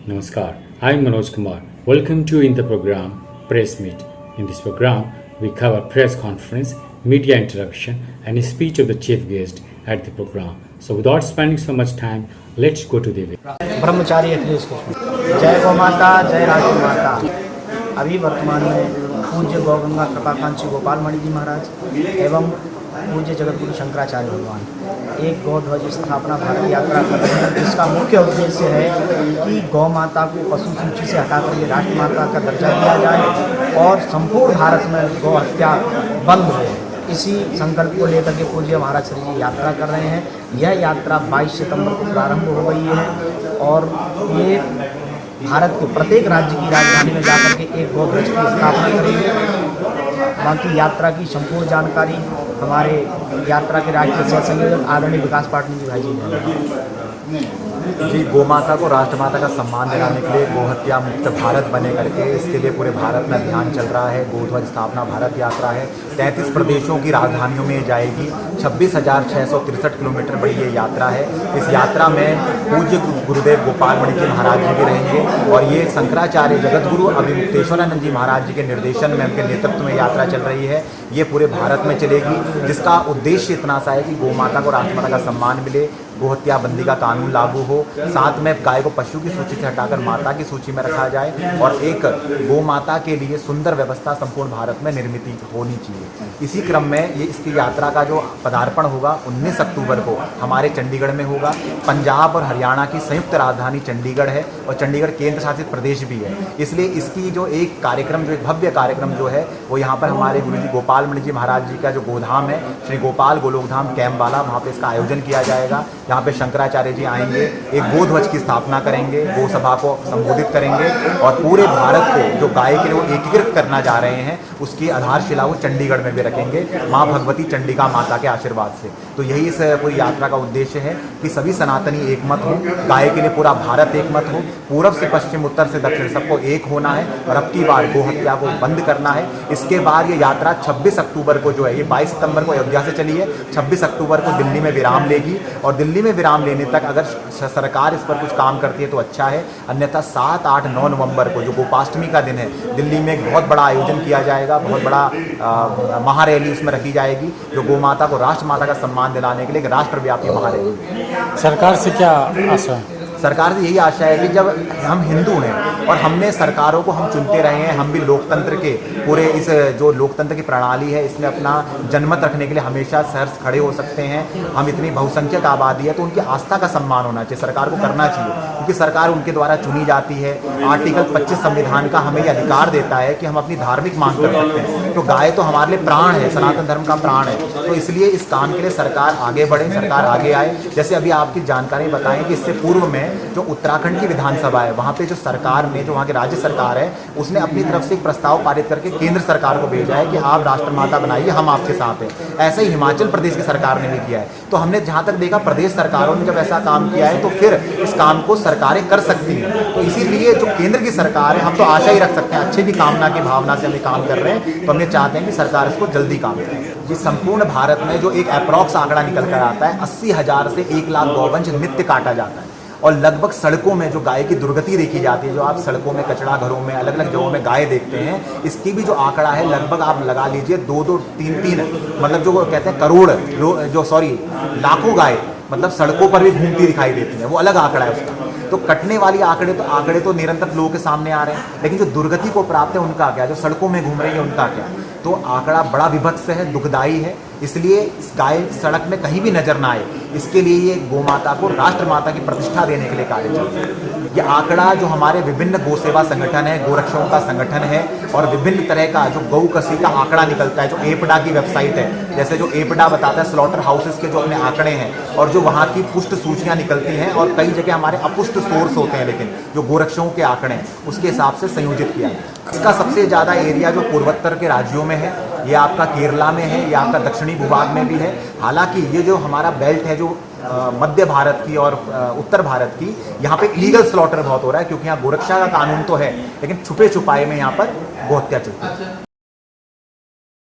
Namaskar, I am Manoj Kumar. Welcome to in the program Press Meet. In this program, we cover press conference, media interaction, and a speech of the chief guest at the program. So, without spending so much time, let's go to the video. ब्रह्मचारी अखिलेश कुशवाहा। जय गौ माता, जय राष्ट्र माता। अभी वर्तमान में पूज्य गौ गंगा कृपाकांक्षी गोपाल मणि जी महाराज एवं पूज्य जगतगुरु शंकराचार्य भगवान एक गौ ध्वज स्थापना भारत यात्रा कर रहे हैं, जिसका मुख्य उद्देश्य है कि गौ माता को पशु सूची से हटाकर ये राष्ट्र माता का दर्जा दिया जाए और संपूर्ण भारत में गौ हत्या बंद हो। इसी संकल्प को लेकर के पूज्य महाराज श्री जी यात्रा कर रहे हैं। यह यात्रा 22 सितंबर को प्रारंभ हो गई है और ये भारत के प्रत्येक राज्य की राजधानी में जाकर के एक गौ ध्वज की स्थापना करेंगे। बाकी यात्रा की संपूर्ण जानकारी हमारे यात्रा के राष्ट्रीय सह संयोजक आदरणीय विकास पाटनी जी भाई जी जी गौ माता को राष्ट्रमाता का सम्मान दिलाने के लिए गोहत्या मुक्त भारत बने करके इसके लिए पूरे भारत में अभियान चल रहा है। गोध्वज स्थापना भारत यात्रा है। 33 प्रदेशों की राजधानियों में जाएगी। 26,663 किलोमीटर बड़ी ये यात्रा है। इस यात्रा में पूज्य गुरुदेव गोपाल मणि जी महाराज जी भी रहेंगे और ये शंकराचार्य जगतगुरु अभिमुक्तेश्वरानंद जी महाराज जी के निर्देशन में, उनके नेतृत्व में यात्रा चल रही है। ये पूरे भारत में चलेगी, जिसका उद्देश्य इतना सा है कि गौ माता को राष्ट्रमाता का सम्मान मिले, गोहत्या बंदी का कानून लागू हो, साथ में गाय को पशु की सूची से हटाकर माता की सूची में रखा जाए और एक गौ माता के लिए सुंदर व्यवस्था संपूर्ण भारत में निर्मित होनी चाहिए। इसी क्रम में ये इसकी यात्रा का जो पदार्पण होगा 19 अक्टूबर को हमारे चंडीगढ़ में होगा। पंजाब और हरियाणा की संयुक्त राजधानी चंडीगढ़ है और चंडीगढ़ केंद्र शासित प्रदेश भी है, इसलिए इसकी जो एक कार्यक्रम, जो एक भव्य कार्यक्रम जो है वो यहाँ पर हमारे गुरु जी गोपाल मणि जी महाराज जी का जो गोधाम है श्री गोपाल गोलोकधाम कैम्बाला, वहाँ पे इसका आयोजन किया जाएगा। यहाँ पे शंकराचार्य जी आएंगे, एक गो ध्वज की स्थापना करेंगे, गौ सभा को संबोधित करेंगे और पूरे भारत को जो गाय के लिए वो एकीकृत करना जा रहे हैं उसकी आधारशिला वो चंडीगढ़ में भी रखेंगे माँ भगवती चंडिका माता के आशीर्वाद से। तो यही इस पूरी यात्रा का उद्देश्य है कि सभी सनातनी एकमत हो, गाय के लिए पूरा भारत एकमत हो, पूर्व से पश्चिम उत्तर से दक्षिण सबको एक होना है और अब की बार गोहत्या को बंद करना है। इसके बाद ये यात्रा 26 अक्टूबर को जो है, ये 22 सितंबर को अयोध्या से चली है, 26 अक्टूबर को दिल्ली में विराम लेगी और दिल्ली में विराम लेने तक अगर सरकार इस पर कुछ काम करती है तो अच्छा है, अन्यथा 7, 8, 9 नवंबर को जो गोपाष्टमी का दिन है दिल्ली में एक बहुत बड़ा आयोजन किया जाएगा, बहुत बड़ा महारैली उसमें रखी जाएगी जो गौ माता को राष्ट्रमाता का सम्मान दिलाने के लिए एक राष्ट्रव्यापी महारैली। सरकार से क्या आशा है? सरकार से यही आशा है कि जब हम हिंदू हैं और हमने सरकारों को हम चुनते रहे हैं, हम भी लोकतंत्र के पूरे इस जो लोकतंत्र की प्रणाली है इसमें अपना जनमत रखने के लिए हमेशा सहर्ष खड़े हो सकते हैं। हम इतनी बहुसंख्यक आबादी है तो उनकी आस्था का सम्मान होना चाहिए, सरकार को करना चाहिए, क्योंकि सरकार उनके द्वारा चुनी जाती है। आर्टिकल 25 संविधान का हमें यह अधिकार देता है कि हम अपनी धार्मिक मांग कर सकते हैं। तो गाय तो हमारे लिए प्राण है, सनातन धर्म का प्राण है, तो इसलिए इस काम के लिए सरकार आगे बढ़े, सरकार आगे आए। जैसे अभी आपकी जानकारी बताएं कि इससे पूर्व में जो उत्तराखंड की विधानसभा है वहाँ पे जो सरकार ने, जो वहाँ की राज्य सरकार है, उसने अपनी तरफ से एक प्रस्ताव पारित करके केंद्र सरकार को भेजा है कि आप राष्ट्रमाता बनाइए, हम आपके साथ हैं। ऐसे ही हिमाचल प्रदेश की सरकार ने भी किया है। तो हमने जहाँ तक देखा प्रदेश सरकारों ने जब ऐसा काम किया है तो फिर इस काम को सरकारें कर सकती हैं। तो इसीलिए जो केंद्र की सरकार है, हम तो आशा ही रख सकते हैं, अच्छे की कामना की भावना से हम काम कर रहे हैं, तो हम ये चाहते हैं कि सरकार इसको जल्दी काम करे। जी संपूर्ण भारत में जो एक अप्रॉक्स आंकड़ा निकल कर आता है 80,000 से 1 लाख गौवंश नित्य काटा जाता है और लगभग सड़कों में जो गाय की दुर्गति देखी जाती है, जो आप सड़कों में, कचरा घरों में, अलग अलग जगहों में गाय देखते हैं, इसकी भी जो आंकड़ा है लगभग आप लगा लीजिए 2-2, 3-3 मतलब जो कहते हैं करोड़ लाखों गाय मतलब सड़कों पर भी घूमती दिखाई देती है, वो अलग आंकड़ा है उसका। तो कटने वाली आंकड़े तो निरंतर लोगों के सामने आ रहे हैं, लेकिन जो दुर्गति को प्राप्त है उनका क्या, जो सड़कों में घूम रही है उनका क्या। तो आंकड़ा बड़ा विभत्स है, दुखदायी है। इसलिए इस गाय सड़क में कहीं भी नजर ना आए, इसके लिए ये गौ माता को राष्ट्रमाता की प्रतिष्ठा देने के लिए कार्य चल रहा है। ये आंकड़ा जो हमारे विभिन्न गौ सेवा संगठन है, गोरक्षकों का संगठन है और विभिन्न तरह का जो गौ कसी का आंकड़ा निकलता है, जो एपडा की वेबसाइट है, जैसे जो एपडा बताता है स्लॉटर हाउसेस के जो अपने आंकड़े हैं और जो वहाँ की पुष्ट सूचियाँ निकलती हैं और कई जगह हमारे अपुष्ट सोर्स होते हैं, लेकिन जो गोरक्षकों के आंकड़े हैं उसके हिसाब से संयोजित किया है। इसका सबसे ज़्यादा एरिया जो पूर्वोत्तर के राज्यों में है, ये आपका केरला में है, ये आपका दक्षिणी भूभाग में भी है। हालांकि ये जो हमारा बेल्ट है, जो मध्य भारत की और उत्तर भारत की, यहाँ पे इलीगल स्लॉटर बहुत हो रहा है, क्योंकि यहाँ गोरक्षा का कानून तो है लेकिन छुपे छुपाए में यहाँ पर गोहत्या चलती है।